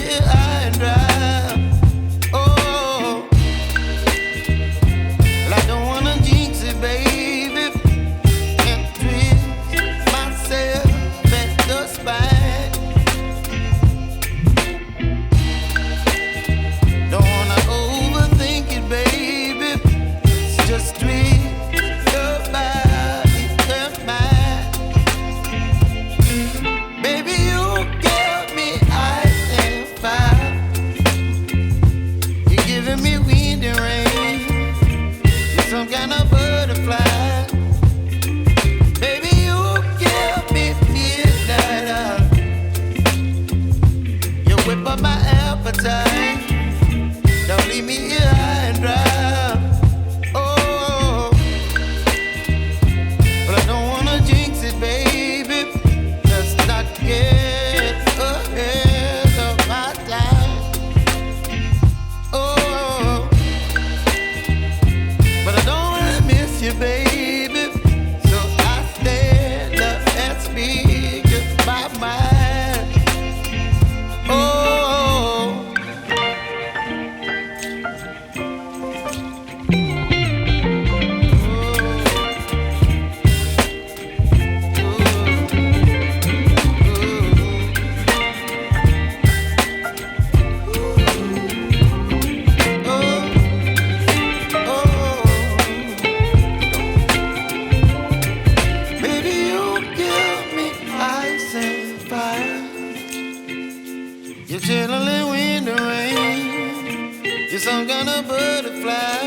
here high and dry. Oh, well, I don't wanna jinx it, baby, and twist myself at the spine. Don't wanna overthink it, baby. It's just twist your body and mine. Baby, you give me ice and fire. You're giving me wind and rain. You're some kind of butterfly. Baby, you give me midnight oil. You whip up my appetite. Don't leave me here high and dry. Oh, but I don't wanna jinx it, baby. Let's not get ahead of my time. Oh, but I don't wanna miss you, baby. So I stand up and speak just my mind. Oh. Baby, you give me ice and fire. You're chilling in wind and rain. You're some kind of butterfly.